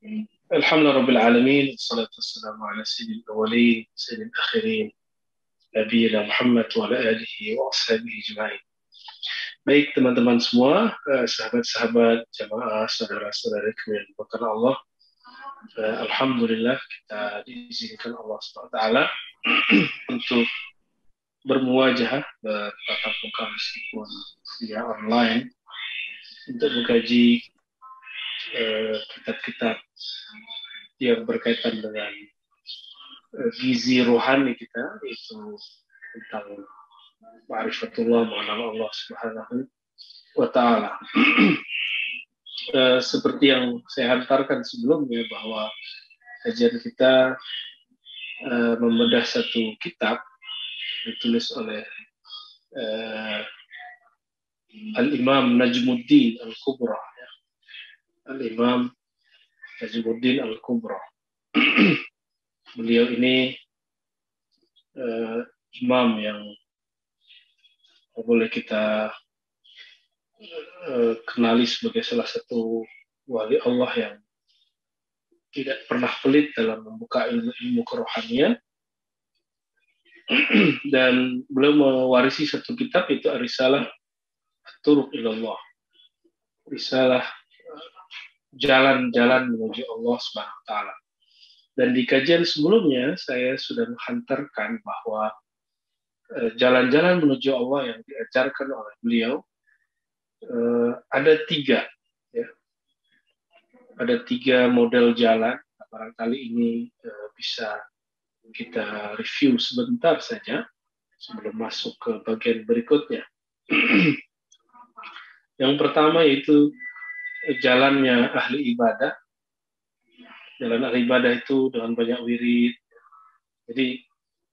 Alhamdulillah Rabbil Alamin. Wassalatu wassalamu ala sayyidil awwalin sayyidil akhirin Nabiyina Muhammad wa ala alihi wa ashabihi ajma'in. Baik teman-teman semua, sahabat-sahabat jamaah, saudara-saudaraku yang dimuliakan Allah. Alhamdulillah kita diizinkan Allah SWT untuk bermuajah, bertatap muka meskipun via online untuk mengkaji kitab-kitab yang berkaitan dengan gizi rohani kita, yaitu tentang ma'rifatullah, mengenal Allah Subhanahu wa Ta'ala. Seperti yang saya hantarkan sebelumnya, bahwa kajian kita membedah satu kitab ditulis oleh Al-Imam Najmuddin Al-Kubra, Al-Imam Najmuddin Al-Kubra. Beliau ini imam yang boleh kita kenali sebagai salah satu wali Allah yang tidak pernah pelit dalam membuka ilmu kerohanian. Dan beliau mewarisi satu kitab, itu Risalah Turuq Ilallah, risalah jalan-jalan menuju Allah Subhanahu wa Ta'ala. Dan di kajian sebelumnya saya sudah menghantarkan bahwa jalan-jalan menuju Allah yang diajarkan oleh beliau ada tiga, ya. Ada tiga model jalan. Barangkali ini bisa kita review sebentar saja sebelum masuk ke bagian berikutnya. Yang pertama yaitu jalannya ahli ibadah. Jalan ahli ibadah itu dengan banyak wirid. Jadi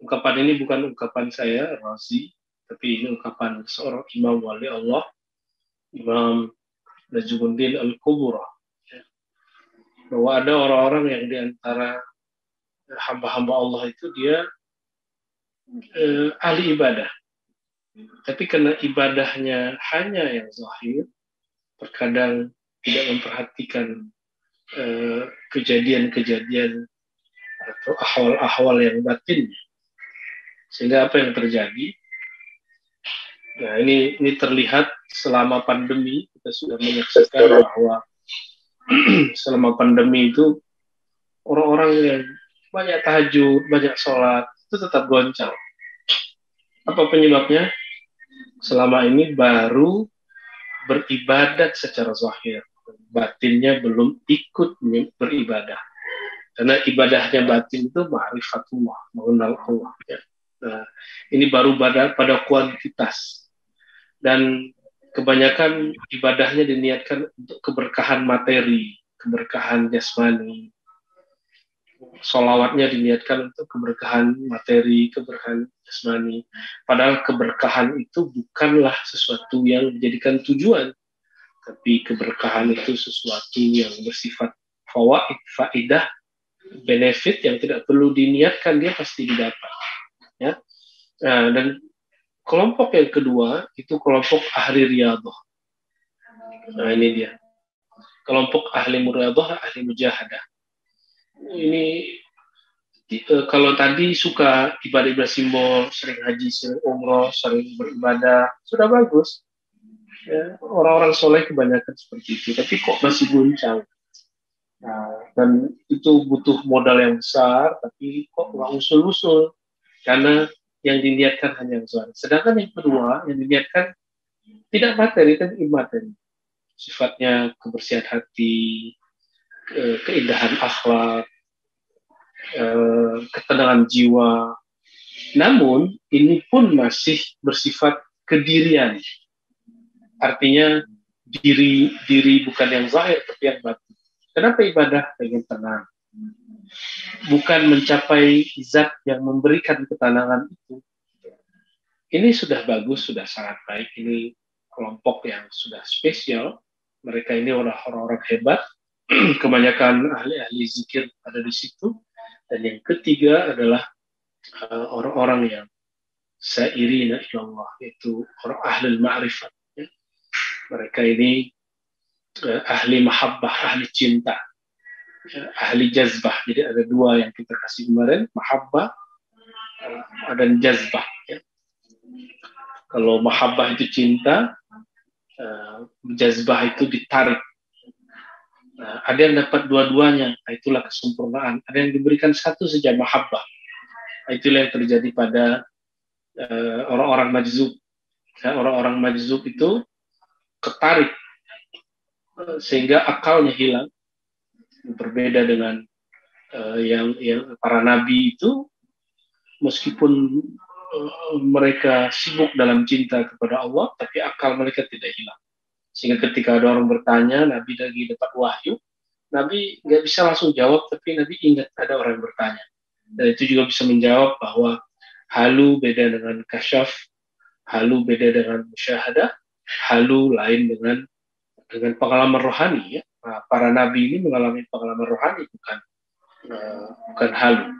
ungkapan ini bukan ungkapan saya, Razi, tapi ini ungkapan seorang imam wali Allah, Imam Najmuddin Al-Kubra. Bahwa ada orang-orang yang diantara hamba-hamba Allah itu dia ahli ibadah. Tapi karena ibadahnya hanya yang zahir, terkadang tidak memperhatikan kejadian-kejadian atau ahwal-ahwal yang batin. Sehingga apa yang terjadi? Nah, ini terlihat selama pandemi. Kita sudah menyaksikan bahwa selama pandemi itu orang-orang yang banyak tahajud, banyak sholat, itu tetap goncang. Apa penyebabnya? Selama ini baru beribadat secara zahir, batinnya belum ikut beribadah. Karena ibadahnya batin itu ma'rifatullah, mengenal Allah. Ya. Nah, ini baru pada kuantitas. Dan kebanyakan ibadahnya diniatkan untuk keberkahan materi, keberkahan jasmani. Sholawatnya diniatkan untuk keberkahan materi, keberkahan jasmani. Padahal keberkahan itu bukanlah sesuatu yang dijadikan tujuan, tapi keberkahan itu sesuatu yang bersifat fawaid, faidah, benefit yang tidak perlu diniatkan, dia pasti didapat. Ya. Nah, dan kelompok yang kedua itu kelompok ahli riyadhah. Nah, ini dia. Kelompok ahli riyadhah, ahli mujahadah. Ini kalau tadi suka ibadah simbol, sering haji, sering umroh, sering beribadah, sudah bagus. Ya, orang-orang soleh kebanyakan seperti itu, tapi kok masih goncang. Nah, dan itu butuh modal yang besar, tapi kok nggak usul-usul, karena yang diniatkan hanya zahir. Sedangkan yang kedua, yang diniatkan tidak materi, tapi imateri. Sifatnya kebersihan hati, keindahan akhlak, ketenangan jiwa. Namun ini pun masih bersifat kedirian. Artinya diri bukan yang zahir, tapi yang batin. Kenapa ibadah? Pengen tenang. Bukan mencapai zat yang memberikan ketenangan itu. Ini sudah bagus, sudah sangat baik. Ini kelompok yang sudah spesial. Mereka ini orang-orang hebat. Kebanyakan ahli-ahli zikir ada di situ. Dan yang ketiga adalah orang-orang yang sairina ilallah, yaitu orang ahli ma'rifat. Ya. Mereka ini ahli mahabbah, ahli cinta. ahli jazbah. Jadi ada dua yang kita kasih kemarin, mahabbah dan jazbah. Ya. Kalau mahabbah itu cinta, jazbah itu ditarik. Nah, ada yang dapat dua-duanya, itulah kesempurnaan. Ada yang diberikan satu saja, mahabbah. Itulah yang terjadi pada orang-orang majzub. Ya, orang-orang majzub itu ketarik sehingga akalnya hilang. Berbeda dengan yang para nabi itu, meskipun mereka sibuk dalam cinta kepada Allah, tapi akal mereka tidak hilang. Sehingga ketika ada orang bertanya, Nabi lagi dapat wahyu, Nabi nggak bisa langsung jawab, tapi Nabi ingat ada orang yang bertanya. Dan itu juga bisa menjawab bahwa halu beda dengan kasyaf, halu beda dengan musyahadah, halu lain dengan pengalaman rohani. Ya. Nah, para nabi ini mengalami pengalaman rohani, bukan halu.